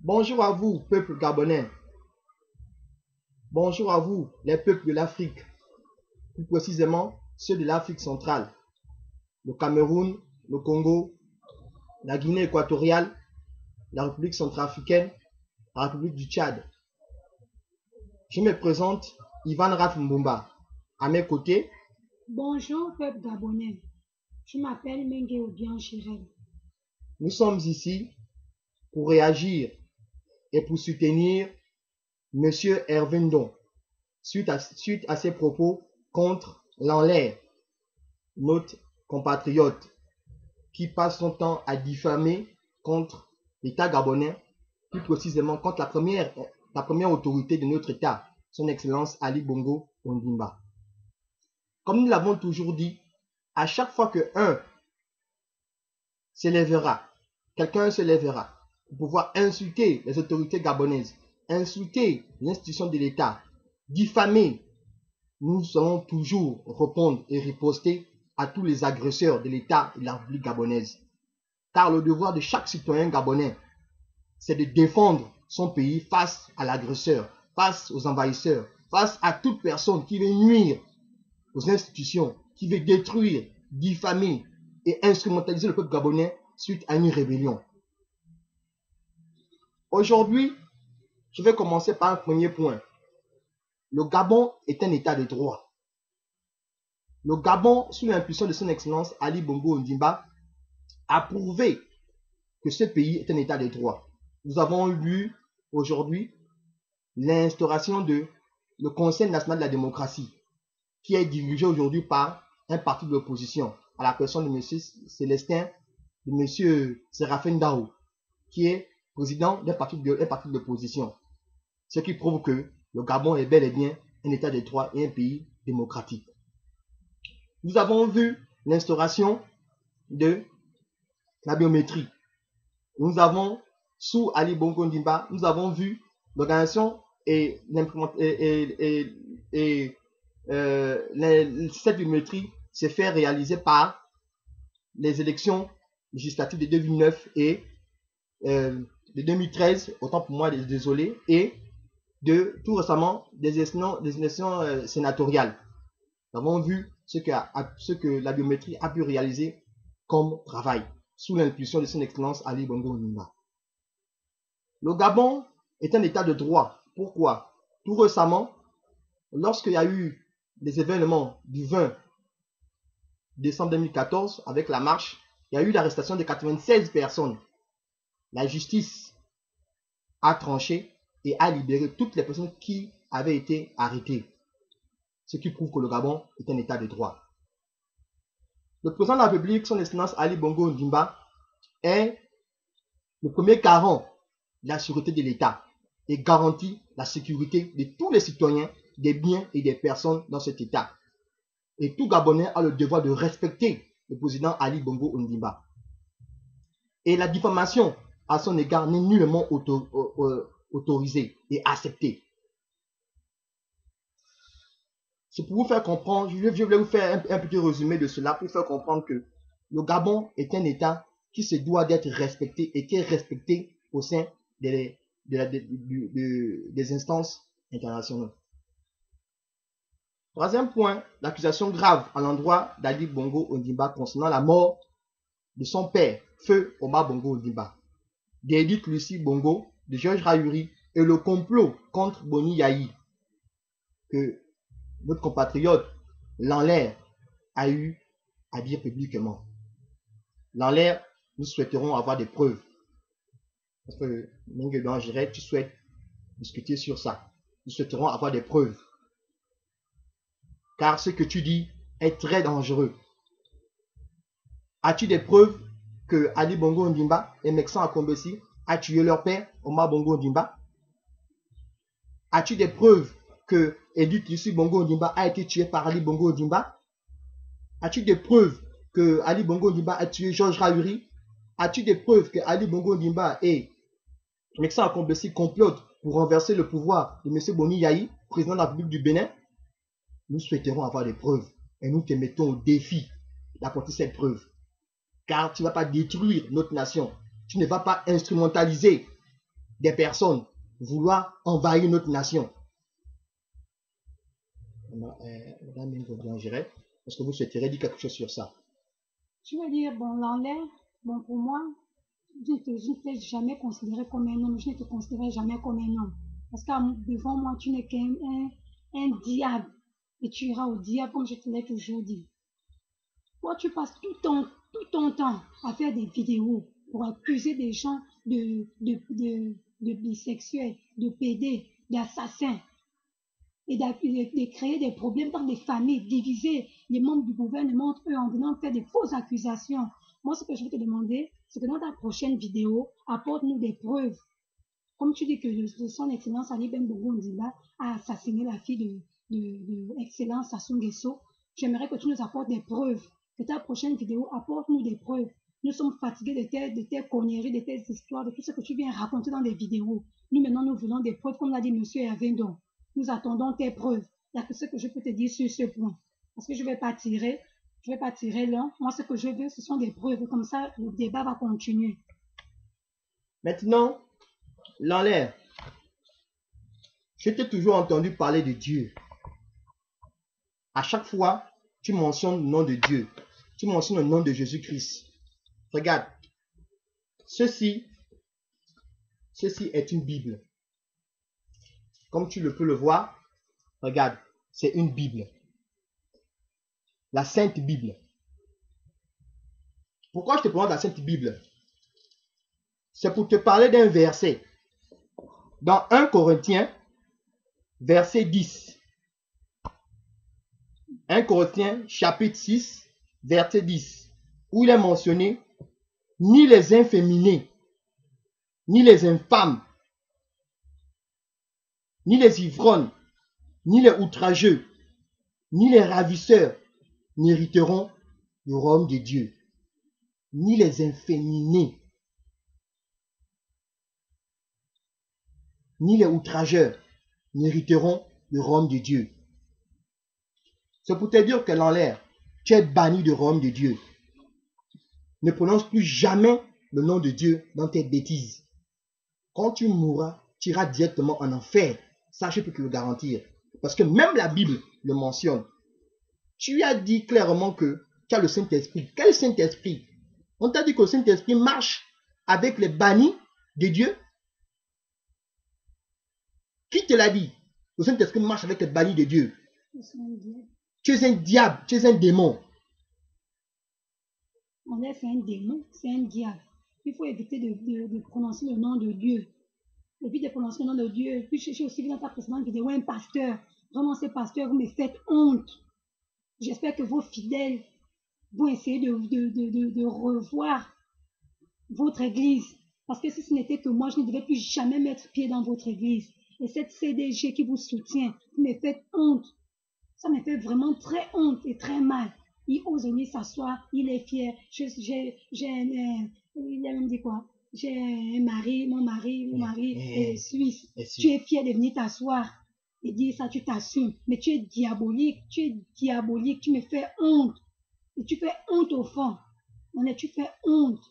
Bonjour à vous, peuple gabonais. Bonjour à vous, les peuples de l'Afrique. Plus précisément, ceux de l'Afrique centrale. Le Cameroun, le Congo, la Guinée équatoriale, la République centrafricaine, la République du Tchad. Je me présente, Ivan Raf Mbumba. À mes côtés, Bonjour, peuple gabonais. Je m'appelle Mengue Odian Chirel. nous sommes ici pour réagir et pour soutenir M. Hervé Ndong suite à ses propos contre l'enlève, notre compatriote qui passe son temps à diffamer contre l'État gabonais, plus précisément contre la première autorité de notre État, son Excellence Ali Bongo Ondimba. Comme nous l'avons toujours dit, à chaque fois que quelqu'un se lèvera pour pouvoir insulter les autorités gabonaises, insulter l'institution de l'État, diffamer, nous allons toujours répondre et riposter à tous les agresseurs de l'État et de la République gabonaise. Car le devoir de chaque citoyen gabonais, c'est de défendre son pays face à l'agresseur, face aux envahisseurs, face à toute personne qui veut nuire aux institutions, qui veut détruire, diffamer et instrumentaliser le peuple gabonais suite à une rébellion. Aujourd'hui, je vais commencer par un premier point. Le Gabon est un état de droit. Le Gabon, sous l'impulsion de son Excellence Ali Bongo Ondimba, a prouvé que ce pays est un état de droit. Nous avons eu aujourd'hui l'instauration de le Conseil national de la démocratie, qui est dirigé aujourd'hui par un parti de l'opposition, à la personne de M. Célestin, de M. Séraphin Dao, qui est président d'un parti de l'opposition. Ce qui prouve que le Gabon est bel et bien un état de droit et un pays démocratique. Nous avons vu l'instauration de la biométrie. Nous avons, sous Ali Bongo Ondimba, nous avons vu l'organisation et cette biométrie se fait réaliser par les élections législatives de 2009 et de 2013, autant pour moi, désolé, et de tout récemment des élections sénatoriales. Nous avons vu ce que la biométrie a pu réaliser comme travail sous l'impulsion de son Excellence Ali Bongo Ondimba. Le Gabon est un état de droit. Pourquoi? Tout récemment, lorsqu'il y a eu les événements du 20 décembre 2014 avec la marche, il y a eu l'arrestation de 96 personnes. La justice a tranché et a libéré toutes les personnes qui avaient été arrêtées. Ce qui prouve que le Gabon est un état de droit. Le président de la République, son Excellence Ali Bongo Ondimba, est le premier garant de la sécurité de l'État et garantit la sécurité de tous les citoyens, des biens et des personnes dans cet État. Et tout Gabonais a le devoir de respecter le président Ali Bongo Ondimba. Et la diffamation à son égard n'est nullement autorisée et acceptée. C'est pour vous faire comprendre, je vais vous faire un petit résumé de cela pour faire comprendre que le Gabon est un État qui se doit d'être respecté et qui est respecté au sein des instances internationales. Troisième point, l'accusation grave à l'endroit d'Ali Bongo Ondimba concernant la mort de son père, Feu Omar Bongo Ondimba, d'Edith Lucie Bongo, de Georges Rahuri et le complot contre Boni Yayi que notre compatriote Lanlaire a eu à dire publiquement. Lanlaire, nous souhaiterons avoir des preuves. Parce que Mengue Odian, tu souhaites discuter sur ça. Nous souhaiterons avoir des preuves. Car ce que tu dis est très dangereux. As-tu des preuves que Ali Bongo Ondimba et Meksan Akombesi a tué leur père, Omar Bongo Ondimba? As-tu des preuves que Edith Lucie Bongo Ondimba a été tué par Ali Bongo Ondimba? As-tu des preuves que Ali Bongo Ondimba a tué Georges Rahuri? As-tu des preuves que Ali Bongo Ondimba et Meksan Akombesi complotent pour renverser le pouvoir de M. Boni Yayi, président de la République du Bénin? Nous souhaiterons avoir des preuves et nous te mettons au défi d'apporter cette preuve. Car tu ne vas pas détruire notre nation. Tu ne vas pas instrumentaliser des personnes vouloir envahir notre nation. Madame Mengo, j'irai. Est-ce que vous souhaiteriez dire quelque chose sur ça? Je veux dire, bon, l'enlève, bon, pour moi, je ne t'ai jamais considéré comme un homme, je ne te considérerai jamais comme un homme. Parce que devant moi, tu n'es qu'un un diable. Et tu iras au diable, comme je te l'ai toujours dit. Toi, tu passes tout ton temps à faire des vidéos pour accuser des gens de bisexuels, de pédés, d'assassins. Et de créer des problèmes dans des familles, diviser les membres du gouvernement entre eux en venant faire des fausses accusations. Moi, ce que je vais te demander, c'est que dans ta prochaine vidéo, apporte-nous des preuves. Comme tu dis que son Excellence Ali Ben Bongo Ondimba a assassiné la fille de Excellence Sassou Nguesso, j'aimerais que tu nous apportes des preuves. Que ta prochaine vidéo apporte-nous des preuves. Nous sommes fatigués de tes conneries, de tes histoires, de tout ce que tu viens raconter dans des vidéos. Nous, maintenant, nous voulons des preuves, comme l'a dit M. Hervindon. Nous attendons tes preuves. Il n'y a que ce que je peux te dire sur ce point. Parce que je ne vais pas tirer long. Moi, ce que je veux, ce sont des preuves. Comme ça, le débat va continuer. Maintenant, l'enlève. Je t'ai toujours entendu parler de Dieu. À chaque fois, tu mentionnes le nom de Dieu. Tu mentionnes le nom de Jésus-Christ. Regarde. Ceci est une Bible. Comme tu le peux le voir, regarde, c'est une Bible. La Sainte Bible. Pourquoi je te présente la Sainte Bible? C'est pour te parler d'un verset. Dans 1 Corinthiens, verset 10. 1 Corinthiens, chapitre 6, verset 10. Où il est mentionné, ni les inféminés, ni les infâmes, ni les ivrognes, ni les outrageux, ni les ravisseurs n'hériteront du royaume de Dieu. Ni les inféminés, ni les outrageurs n'hériteront du royaume de Dieu. C'est pour te dire que dans l'air, tu es banni du royaume de Dieu. Ne prononce plus jamais le nom de Dieu dans tes bêtises. Quand tu mourras, tu iras directement en enfer. Ça, je peux te le garantir. Parce que même la Bible le mentionne. Tu as dit clairement que tu as le Saint-Esprit. Quel Saint-Esprit? On t'a dit que le Saint-Esprit marche avec les bannis de Dieu. Qui te l'a dit? Le Saint-Esprit marche avec les bannis de Dieu. Tu es un diable, tu es un démon. On est fait un démon, c'est un diable. Il faut éviter de prononcer le nom de Dieu. Évite de prononcer le nom de Dieu. Puis j'ai aussi vu dans ta précédente vidéo un pasteur. Vraiment, ces pasteurs, vous me faites honte. J'espère que vos fidèles vont essayer de revoir votre église. Parce que si ce n'était que moi, je ne devais plus jamais mettre pied dans votre église. Et cette CDG qui vous soutient, vous me faites honte. Ça me fait vraiment très honte et très mal. Il ose venir s'asseoir, il est fier. Il a même dit quoi? J'ai un mari, mon mari est suisse. Tu es fier de venir t'asseoir et dire ça, tu t'assumes. Mais tu es diabolique, tu me fais honte. Et tu fais honte au fond. Tu fais honte.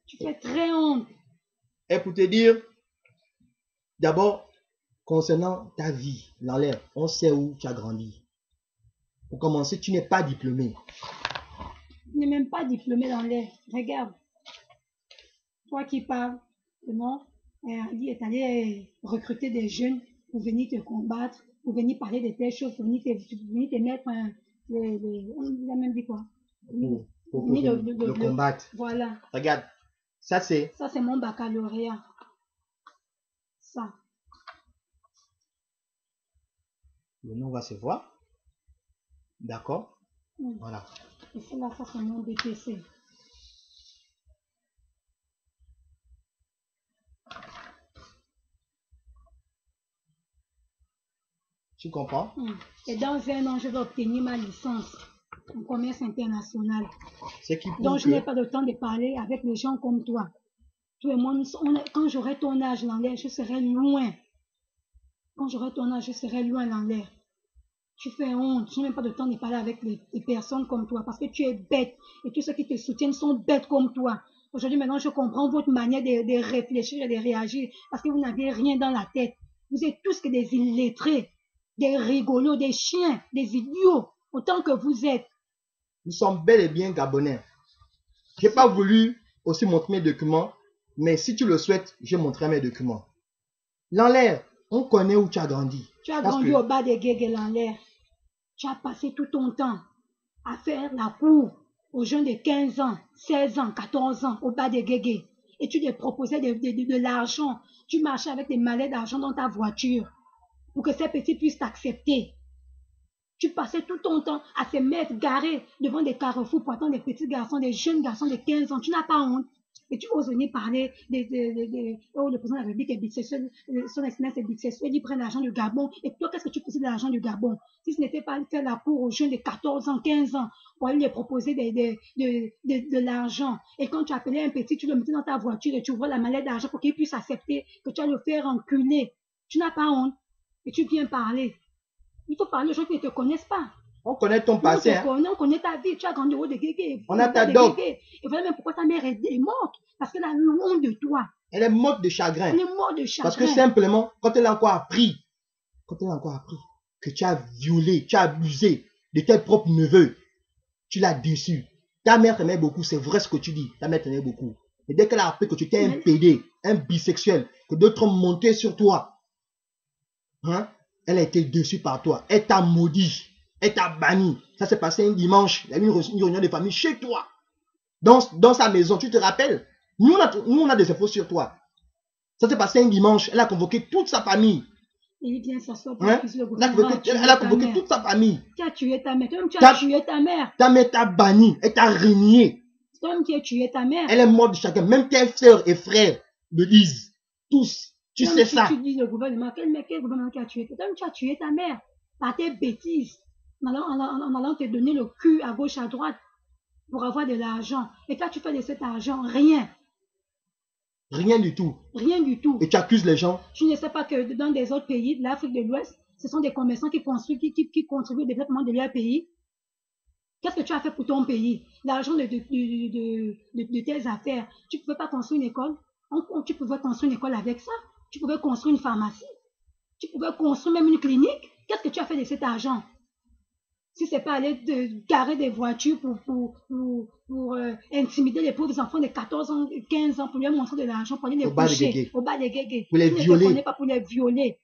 Tu fais très honte. Et pour te dire, d'abord, concernant ta vie, l'enlève, on sait où tu as grandi. Pour commencer, tu n'es pas diplômé. Tu n'es même pas diplômé dans l'air. Regarde. Toi qui parles, non, Ali est allé recruter des jeunes pour venir te combattre, pour venir parler de telles choses, pour venir te mettre on a même dit quoi? Pour le combattre. Voilà. Regarde, ça c'est mon baccalauréat. Ça. Le nom va se voir. D'accord? Voilà. Et là, ça c'est mon BPC. Tu comprends? Et dans un an, je vais obtenir ma licence en commerce international. Donc, je n'ai pas le temps de parler avec les gens comme toi. Tout le monde, quand j'aurai ton âge, l'enlève, je serai loin. Quand j'aurai ton âge, je serai loin, l'enlève. Tu fais honte. Je n'ai même pas le temps de parler avec des personnes comme toi parce que tu es bête. Et tous ceux qui te soutiennent sont bêtes comme toi. Aujourd'hui, maintenant, je comprends votre manière de réfléchir et de réagir parce que vous n'avez rien dans la tête. Vous êtes tous que des illettrés, des rigolos, des chiens, des idiots, autant que vous êtes. Nous sommes bel et bien Gabonais. Je n'ai pas voulu aussi montrer mes documents, mais si tu le souhaites, je montrerai mes documents. Lanlaire, on connaît où tu as grandi. Tu as grandi au bas des Guégué en l'air. Tu as passé tout ton temps à faire la cour aux jeunes de 15 ans, 16 ans, 14 ans au bas des Guégué. Et tu te proposais de l'argent. Tu marchais avec des mallettes d'argent dans ta voiture pour que ces petits puissent t'accepter. Tu passais tout ton temps à se mettre garé devant des carrefours pour attendre des petits garçons, des jeunes garçons de 15 ans. Tu n'as pas honte. Et tu oses venir parler le président de la République est bisexuel, son excellence est bisexuel, il prend l'argent du Gabon. Et toi, qu'est-ce que tu faisais de l'argent du Gabon? Si ce n'était pas faire la cour aux jeunes de 14 ans, 15 ans, pour aller lui proposer de l'argent. Et quand tu appelais un petit, tu le mettais dans ta voiture et tu ouvrais la mallette d'argent pour qu'il puisse accepter que tu vas le faire enculer. Tu n'as pas honte. Et tu viens parler. Il faut parler aux gens qui ne te connaissent pas. On connaît ton passé. On connaît ta vie. Tu as grandi au de Guégué. On a ta dog. Et voilà même pourquoi ta mère est morte. Parce qu'elle a honte de toi. Elle est morte de chagrin. Elle est morte de chagrin. Parce que simplement, quand elle a encore appris que tu as violé, tu as abusé de tes propres neveux, tu l'as déçu. Ta mère t'aimait beaucoup, c'est vrai ce que tu dis. Ta mère t'aimait beaucoup. Et dès qu'elle a appris que tu étais un PD, un bisexuel, que d'autres ont monté sur toi, hein, elle a été déçue par toi. Elle t'a maudit. Elle t'a banni. Ça s'est passé un dimanche. Il y a eu une réunion de famille chez toi. Dans sa maison. Tu te rappelles? Nous, on a des infos sur toi. Ça s'est passé un dimanche. Elle a convoqué toute sa famille. Il vient s'asseoir pour le gouvernement. Elle a convoqué toute sa famille. Tu as tué ta mère. Toi-même, tu as tué ta mère. Ta mère t'a banni. Elle t'a régné. Toi-même, tu as tué ta mère. Elle est morte de chacun. Même tes soeurs et frères le disent. Tous. Tu sais ça. Tu dis le gouvernement. Quel gouvernement qui a tué? Toi-même, tu as tué ta mère. Par tes bêtises. En allant te donner le cul à gauche, à droite pour avoir de l'argent. Et quand tu fais de cet argent, rien. Rien du tout. Rien du tout. Et tu accuses les gens. Tu ne sais pas que dans des autres pays de l'Afrique de l'Ouest, ce sont des commerçants qui contribuent au développement de leur pays. Qu'est-ce que tu as fait pour ton pays? L'argent de tes affaires. Tu ne pouvais pas construire une école. Tu pouvais construire une école avec ça. Tu pouvais construire une pharmacie. Tu pouvais construire même une clinique. Qu'est-ce que tu as fait de cet argent? Si c'est pas aller garer des voitures pour intimider les pauvres enfants de 14 ans, 15 ans, pour leur montrer de l'argent, pour aller les coucher au bas des Guégué. Pour les violer. Tu ne te connais pas pour les violer.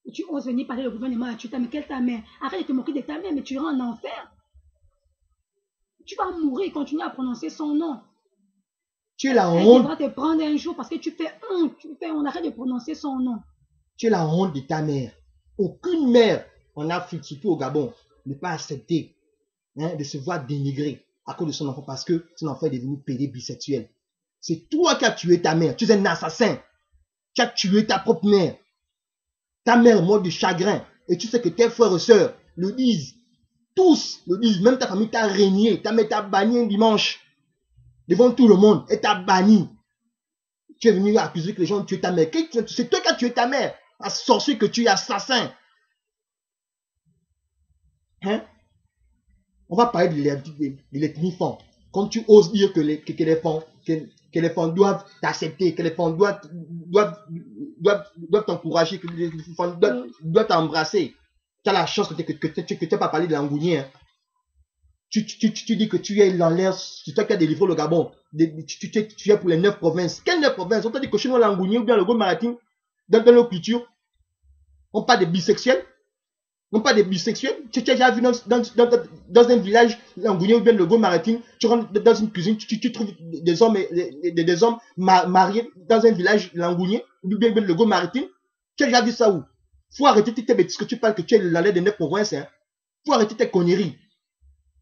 Et tu oses venir parler au gouvernement à Tuta, mais quelle ta mère? Arrête de te moquer de ta mère, mais tu iras en enfer. Tu vas mourir et continuer à prononcer son nom. Tu es la honte. Elle devra te prendre un jour parce que tu fais honte. On arrête de prononcer son nom. Tu es la honte de ta mère. Aucune mère en Afrique, surtout au Gabon, ne peut pas accepter de se voir dénigrer à cause de son enfant parce que son enfant est devenu pédé bisexuel. C'est toi qui as tué ta mère. Tu es un assassin. Tu as tué ta propre mère. Ta mère est morte de chagrin. Et tu sais que tes frères et sœurs le disent. Tous le disent. Même ta famille t'a régné. Ta mère t'a banni un dimanche. Devant tout le monde. Elle t'a banni. Tu es venu accuser que les gens ont tué ta mère. C'est toi qui as tué ta mère. Un sorcier que tu es, assassin. Hein? On va parler de l'ethnie Fan. Quand tu oses dire que les Fans doivent t'accepter, que les Fans doivent t'encourager, que les Fans doivent t'embrasser. Tu as la chance que tu n'as pas parlé de l'Angounier. Hein. Tu dis que tu es dans l'air, c'est toi qui as délivré le Gabon. Tu es pour les 9 provinces. Quelles 9 provinces? On t'a dit que chez nous, l'Angounier ou bien le Gaume-Maritime, dans nos cultures, on parle de bisexuels. Non pas des bisexuels. Tu as déjà vu dans un village, l'Angounier ou bien le Gaume-Maritime, tu rentres dans une cuisine, tu trouves des hommes mariés dans un village, l'Angounier, ou bien le Gaume-Maritime. Tu as déjà vu ça où? Faut arrêter tes bêtises que tu parles que tu es l'allée des 9 provinces. Hein. Faut arrêter tes conneries.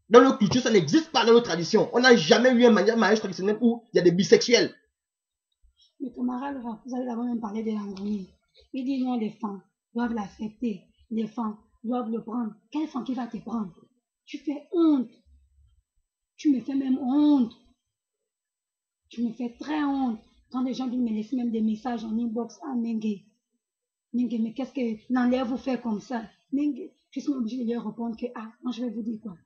Dans nos cultures, ça n'existe pas dans nos traditions. On n'a jamais eu un mariage traditionnel où il y a des bisexuels. Mais camarade, vous allez d'abord même parler de l'Angounier. Il dit non, les femmes doivent l'accepter. Les femmes doivent le prendre. Quelle femme qui va te prendre? Tu fais honte. Tu me fais même honte. Tu me fais très honte. Quand les gens viennent me laisser même des messages en inbox, ah Mengue, mais qu'est-ce que l'enlève vous fait comme ça? Mengue, je suis obligée de leur répondre que, ah, moi je vais vous dire quoi.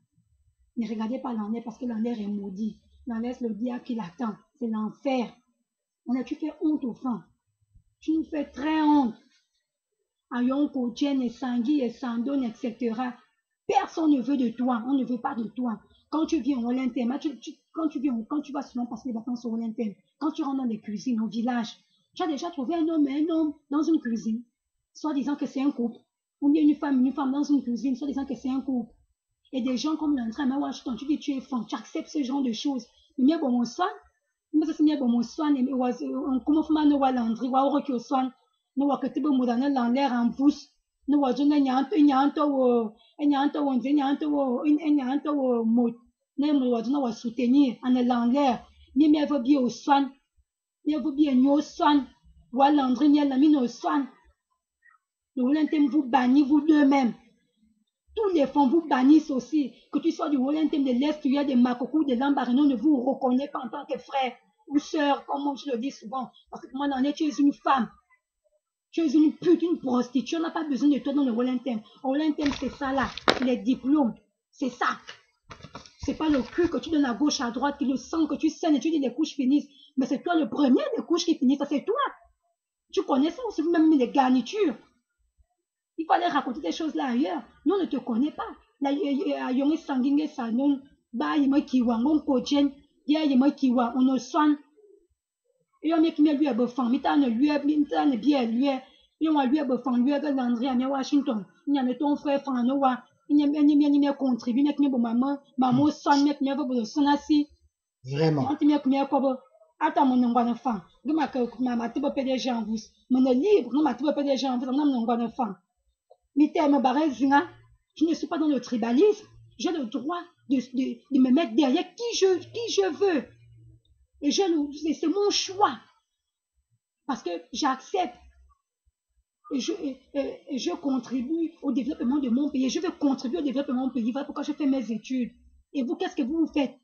Ne regardez pas l'enlève parce que l'enlève est maudit. on laisse le diable qui l'attend. C'est l'enfer. Tu fais honte aux femmes. Tu nous fais très honte. Ayon, Kochen, et Sangui, et Sandone, etc. Personne ne veut de toi. On ne veut pas de toi. Quand tu viens au Olympique, quand tu vas souvent passer les vacances au Olympique, quand tu rentres dans les cuisines, au village, tu as déjà trouvé un homme et un homme dans une cuisine, soit disant que c'est un couple, ou bien une femme dans une cuisine, soit disant que c'est un couple. Et des gens comme l'entraîne, mais Washington, tu dis tu es femme, tu acceptes ce genre de choses. Mais bon, mon soin, mais c'est bien bon, mon soin, comment faire no walandri, wa oro kyo soin, no wakatibo mudana l'air en pouce, no wajuna nyanto wo mot, ne mo wajuna wa soutenir en l'air, mais veut bien au soin, mais veut bien no soin, walandri ni la mine au soin. Le Olympique vous bannit vous deux-mêmes. Tous les fonds vous bannissent aussi. Que tu sois du Olympique de l'Est, tu as des Makoko, des Lambarino, ne vous reconnaît pas en tant que frère ou sœur, comme je le dis souvent. Parce que moi, tu es une femme. Tu es une pute, une prostituée. On n'a pas besoin de toi dans le Olympique. Olympique, c'est ça là. Les diplômes. C'est ça. C'est pas le cul que tu donnes à gauche, à droite, le sang que tu saignes et tu dis les couches finissent. Mais c'est toi le premier des couches qui finissent. Ça, c'est toi. Tu connais ça aussi, même les garnitures. Il fallait raconter des choses là ailleurs. Nous, on ne te connaît pas. Là, on est sanguin, salon, bah, il m'a kiwa, on coaching, il m'a kiwa, on soigne. Et on met qui lui a besoin, mais t'as lui a bien lui, et on a lui a besoin, lui a Landry à Washington. Il y a ton frère Fanoa, il y a contribué, mais bon maman soigne, mais il y a son assis. Vraiment. On te met comme quoi. Attends, mon enfant. Ma tibo PDG en vous. Mon livre, non, ma tibo PDG en vous, mon enfant. Mais je ne suis pas dans le tribalisme. J'ai le droit de me mettre derrière qui je veux. Et c'est mon choix. Parce que j'accepte. Et je contribue au développement de mon pays. Je veux contribuer au développement de mon pays. Voilà pourquoi je fais mes études. Et vous, qu'est-ce que vous faites?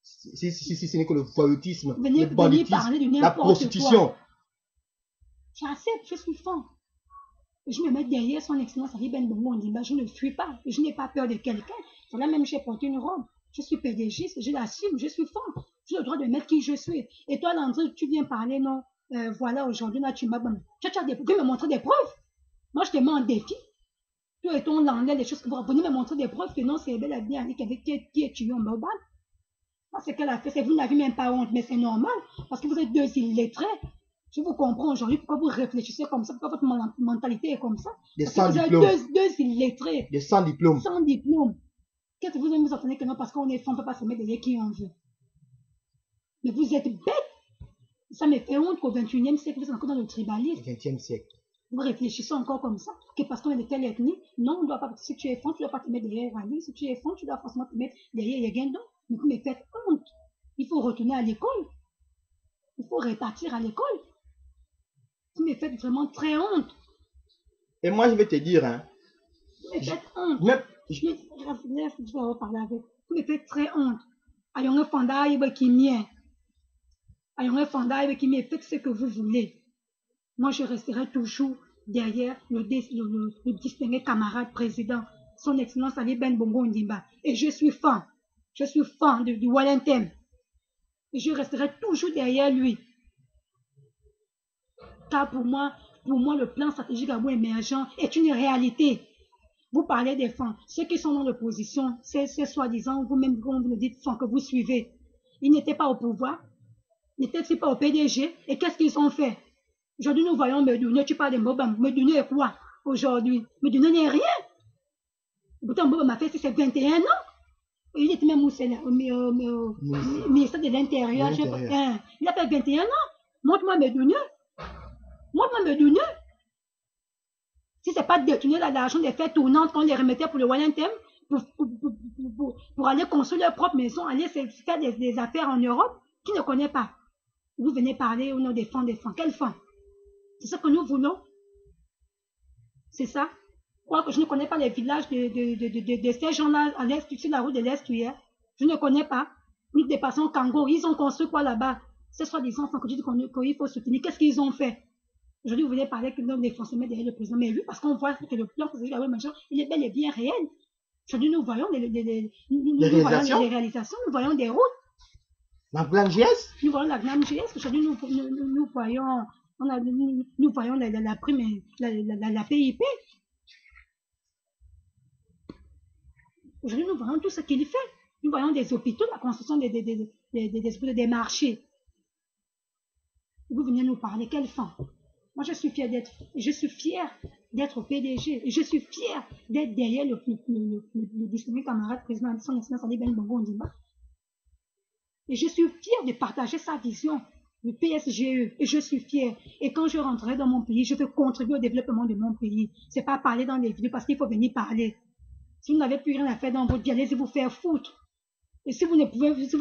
Si ce n'est que le voyoutisme, venez parler de n'importe quoi. La prostitution. J'accepte, je suis femme. Je me mets derrière son excellence Ali Ben Bongo Ondimba. Je ne fuis pas. Je n'ai pas peur de quelqu'un. Voilà, même j'ai porté une robe. Je suis pédégiste, je l'assume, je suis femme. J'ai le droit de mettre qui je suis. Et toi, Landry, tu viens parler, non? Voilà, aujourd'hui, là, tu as des preuves. Me montrer des preuves. Moi, je te mets en défi. Toi et ton Landais, des choses que vous venez me montrer des preuves que non, c'est bel et bien Ali qui est tué en Baobab. Ce qu'elle a fait, c'est que vous n'avez même pas honte, mais c'est normal. Parce que vous êtes deux illettrés. Je vous comprends aujourd'hui pourquoi vous réfléchissez comme ça, pourquoi votre mentalité est comme ça. Des sans diplôme. Vous êtes deux illettrés. Des sans diplôme. Sans diplôme. Qu'est-ce que vous allez vous entendre que non, parce qu'on est femme, on ne peut pas se mettre derrière qui on veut. Mais vous êtes bêtes. Ça me fait honte qu'au 21e siècle, vous êtes encore dans le tribalisme. Au 20e siècle. Vous réfléchissez encore comme ça, que parce qu'on est de telle ethnie, non, on ne doit pas, si tu es femme, tu ne dois pas te mettre derrière Ali. Si tu es femme, tu dois forcément te mettre derrière Yagendo. Mais vous me faites honte. Il faut retourner à l'école. Il faut repartir à l'école. Vous me faites vraiment très honte. Et moi, je vais te dire, hein. Vous me faites honte. Je vais reparler avec. Vous me faites très honte. Ayons un fondaille qui m'y Ayons un fondaille qui m'y faites ce que vous voulez. Moi, je resterai toujours derrière le distingué camarade président, son excellence Ali Ben Bongo Ondimba. Et je suis fan. Je suis fan du Wellington. Et je resterai toujours derrière lui. Car pour moi, le plan stratégique à vous émergent est une réalité. Vous parlez des femmes. Ceux qui sont dans l'opposition, c'est soi-disant, vous-même, comme vous le dites, femmes que vous suivez. Ils n'étaient pas au pouvoir, n'étaient pas au PDG. Et qu'est-ce qu'ils ont fait? Aujourd'hui, nous voyons Medoune, tu parles de Mbobam. Medoune est quoi aujourd'hui? Medoune n'est rien. Pourtant, Mbobam a fait c'est 21 ans. Il était même au ministère de l'Intérieur. Il a fait 21 ans. Montre-moi Medoune. Montre-moi Medoune. Si ce n'est pas de détourner l'argent des fêtes tournantes qu'on les remettait pour le Wellington, pour aller construire leur propre maison, aller faire des affaires en Europe, qui ne connaît pas. Vous venez parler au nom des femmes. Quelles femmes? C'est ce que nous voulons. C'est ça. Quoi que je ne connais pas les villages de ces gens-là à l'est, sur la route de l'Est hier. Je ne connais pas. Nous dépassons Kango. Ils ont construit quoi là-bas? C'est soit-disant que tu dis qu'il faut soutenir. Qu'est-ce qu'ils ont fait? Aujourd'hui, vous voulez parler que l'homme des Français met derrière le président. Mais oui, parce qu'on voit que le plan il est bel et bien réel. Aujourd'hui, nous voyons les réalisations, nous voyons des routes. La GS? Nous voyons la GS. Aujourd'hui, nous voyons, nous voyons la prime, la PIP. Aujourd'hui, nous voyons tout ce qu'il fait. Nous voyons des hôpitaux, la construction des marchés. Vous venez nous parler, quelle fin? Moi, je suis fière d'être PDG. Et je suis fière d'être derrière le distingué camarade président de son excellence Ali Bongo Ondimba. Et je suis fière de partager sa vision du PSGE. Et je suis fière. Et quand je rentrerai dans mon pays, je veux contribuer au développement de mon pays. C'est pas parler dans des vidéos parce qu'il faut venir parler. Si vous n'avez plus rien à faire dans votre vie, allez-y vous faire foutre. Et si vous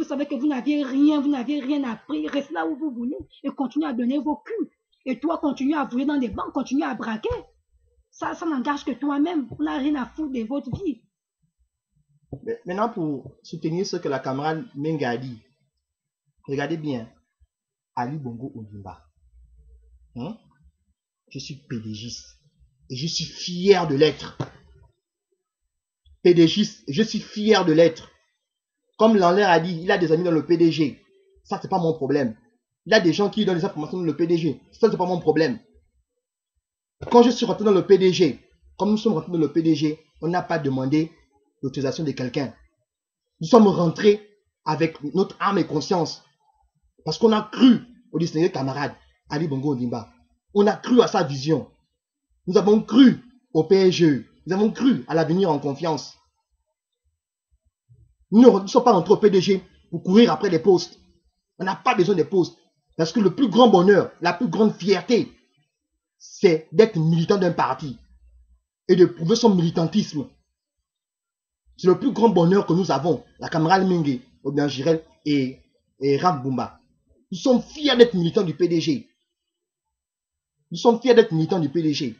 savez que vous n'avez rien appris, restez là où vous voulez et continuez à donner vos culs. Et toi, continue à voler dans des banques, continue à braquer. Ça n'engage que toi-même. On n'a rien à foutre de votre vie. Maintenant, pour soutenir ce que la camarade Menga a dit, regardez bien, Ali Bongo Ondimba. Je suis PDGiste et je suis fier de l'être. PDGiste, je suis fier de l'être. Comme Lanler a dit, il a des amis dans le PDG. Ça, c'est pas mon problème. Il y a des gens qui donnent des informations dans le PDG. Ça, c'est pas mon problème. Quand je suis rentré dans le PDG, comme nous sommes rentrés dans le PDG, on n'a pas demandé l'autorisation de quelqu'un. Nous sommes rentrés avec notre âme et conscience. Parce qu'on a cru au distingué camarade Ali Bongo Ondimba. On a cru à sa vision. Nous avons cru au PSG. Nous avons cru à l'avenir en confiance. Nous ne sommes pas rentrés au PDG pour courir après des postes. On n'a pas besoin des postes. Parce que le plus grand bonheur, la plus grande fierté, c'est d'être militant d'un parti et de prouver son militantisme. C'est le plus grand bonheur que nous avons, la camarade Mingue, Obian Girel et Ram Bumba. Nous sommes fiers d'être militants du PDG. Nous sommes fiers d'être militants du PDG.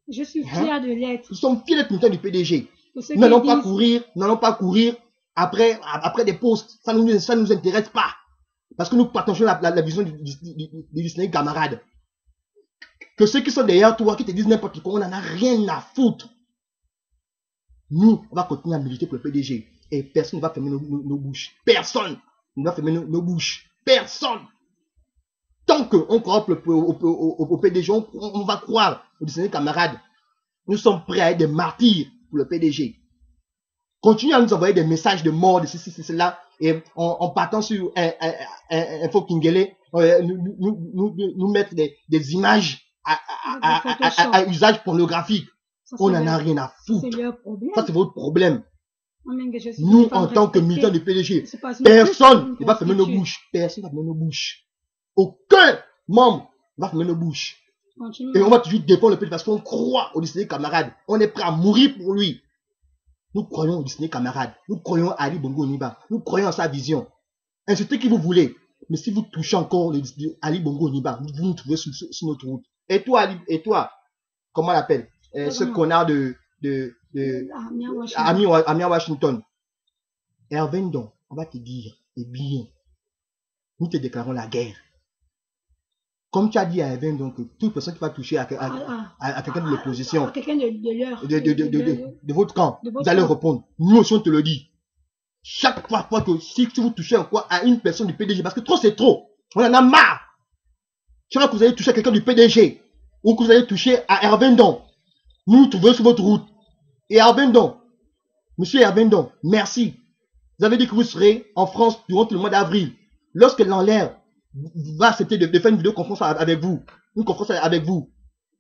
Je suis fier de l'être. Nous sommes fiers d'être militants du PDG. Nous n'allons pas courir après des postes. Ça ne nous intéresse pas. Parce que nous partageons la vision du distingué camarade. Que ceux qui sont derrière toi, qui te disent n'importe quoi, on n'en a rien à foutre. Nous, on va continuer à militer pour le PDG. Et personne ne va fermer nos bouches. Personne ne va fermer nos bouches. Personne. Tant qu'on croit au PDG, on va croire au distingué camarade. Nous sommes prêts à être des martyrs pour le PDG. Continuez à nous envoyer des messages de mort, de ceci, cela, et en partant sur Info Kingele, nous mettre des images à usage pornographique. On n'en a rien à foutre. Ça, c'est votre problème. Nous, en tant que militants du PDG, personne ne va fermer nos bouches. Personne ne va fermer nos bouches. Aucun membre ne va fermer nos bouches. Et on va toujours défendre le PDG parce qu'on croit au distingué camarade. On est prêt à mourir pour lui. Nous croyons au distingué camarade. Nous croyons à Ali Bongo Ondimba. Nous croyons à sa vision. Insultez qui vous voulez. Mais si vous touchez encore Ali Bongo Ondimba, vous nous trouvez sur notre route. Et toi, comment on l'appelle? Ce connard de Amir Washington. Hervendon, on va te dire, eh bien, nous te déclarons la guerre. Comme tu as dit à Hervendon que toute personne qui va toucher à quelqu'un de l'opposition, de votre camp, vous allez répondre. Nous aussi on te le dit. Chaque fois que si vous touchez encore à une personne du PDG, parce que trop c'est trop, on en a marre. Chaque fois que vous allez toucher à quelqu'un du PDG, ou que vous allez toucher à Hervendon, nous nous trouvons sur votre route. Et Hervendon, monsieur Hervendon, merci. Vous avez dit que vous serez en France durant le mois d'avril. Lorsque l'enlève va accepter de faire une vidéoconférence avec vous,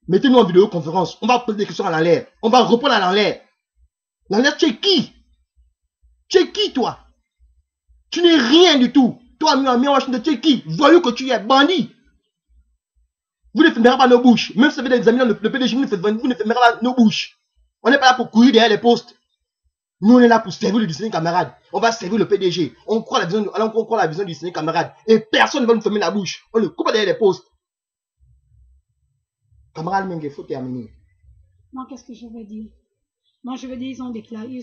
mettez-nous en vidéoconférence. On va poser des questions à l'enlève. On va répondre à l'enlève. L'enlève, tu es qui? Tu es qui, toi? Tu n'es rien du tout. Toi, Amir Washington, tu es qui? Voyou que tu es, bandit. Vous ne fermerez pas nos bouches. Même si vous avez des amis dans le PDG, vous ne fermerez pas nos bouches. On n'est pas là pour courir derrière les postes. Nous, on est là pour servir le distingué camarade. On va servir le PDG. On croit la vision du distingué camarade. Et personne ne va nous fermer la bouche. On ne coupe pas derrière les postes. Camarade Mengue, il faut terminer. Moi, qu'est-ce que je veux dire? Moi, je veux dire, ils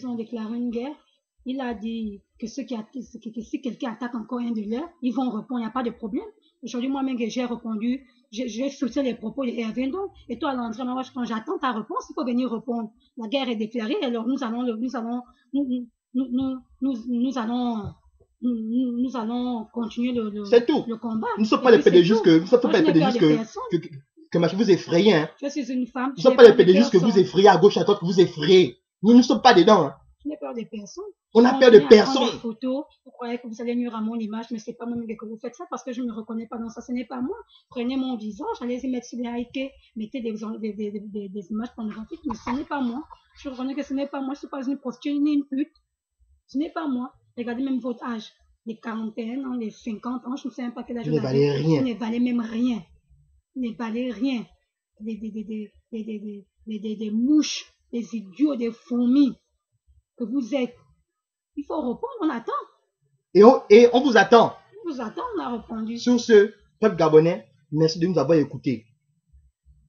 ont déclaré une guerre. Il a dit que si quelqu'un attaque encore un de leurs, ils vont répondre, il n'y a pas de problème. Aujourd'hui, moi-même, j'ai répondu, j'ai soutenu les propos de Hervendon. Et toi, Landry, moi, j'attends ta réponse, il faut venir répondre. La guerre est déclarée, alors nous allons nous allons continuer C'est tout. le combat. Nous ne sommes Et pas les puis c'est pédégistes tout. que, nous ne sommes Moi, pas je les n'ai peur pédégistes de personne. que machin vous effrayez, hein. Je suis une femme, Nous ne je sommes n'ai pas les peur de pédégistes que vous personne. effrayez à gauche, à droite, que vous effrayez. Nous ne sommes pas dedans, hein. Je n'ai peur de personne. On a Quand peur vous de venez à prendre des personne. photos, vous croyez que vous allez nuire à mon image, mais c'est pas moi-même que vous faites ça parce que je ne me reconnais pas dans ça. Ce n'est pas moi. Prenez mon visage, allez-y mettre sur les likes, mettez des images pornographiques, mais ce n'est pas moi. Je reconnais que ce n'est pas moi. Je ne suis pas une prostituée ni une pute. Ce n'est pas moi. Regardez même votre âge. Les 41 ans, les 50 ans, je ne sais même pas quel âge Vous vous ne valez avez. Vous rien. ne valez même rien. Vous ne valez rien. Des mouches, des idiots, des fourmis que vous êtes. Il faut répondre, on attend. Et on vous attend. On vous attend, on a répondu. Sur ce, peuple gabonais, merci de nous avoir écoutés.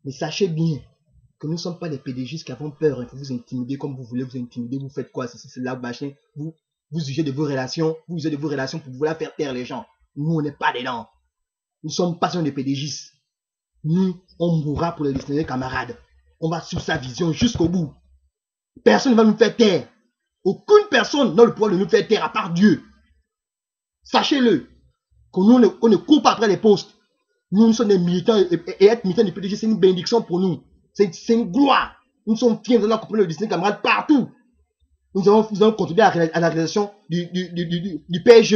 Mais sachez bien que nous ne sommes pas des pédégistes qui avons peur, hein, pour vous intimider comme vous voulez vous intimider. Vous faites quoi? C'est là, machin. Vous jugez de vos relations. Vous usez de vos relations pour vouloir faire taire les gens. Nous, on n'est pas dedans. Nous ne sommes pas des pédégistes. Nous, on mourra pour les distinguer camarades. On va suivre sa vision jusqu'au bout. Personne ne va nous faire taire. Aucune personne n'a le pouvoir de nous faire taire à part Dieu. Sachez-le. Que nous, on ne court pas après les postes. Nous sommes des militants et être militant du PDG, c'est une bénédiction pour nous. C'est une gloire. Nous sommes fiers de nous accompagner le distinguer camarades partout. Nous allons contribuer à la réalisation du PGE.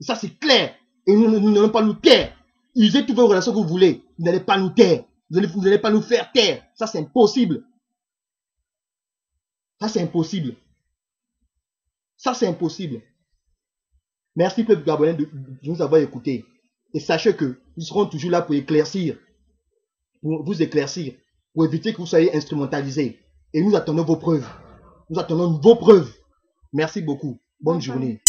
Et ça, c'est clair. Et nous n'allons pas nous taire. Usez toutes vos relations que vous voulez. Vous n'allez pas nous taire. Vous n'allez pas nous faire taire. Ça, c'est impossible. Ça, c'est impossible. Ça, c'est impossible. Merci, peuple gabonais, de nous avoir écoutés. Et sachez que nous serons toujours là pour éclaircir, pour vous éclaircir, pour éviter que vous soyez instrumentalisés. Et nous attendons vos preuves. Nous attendons vos preuves. Merci beaucoup. Bonne journée.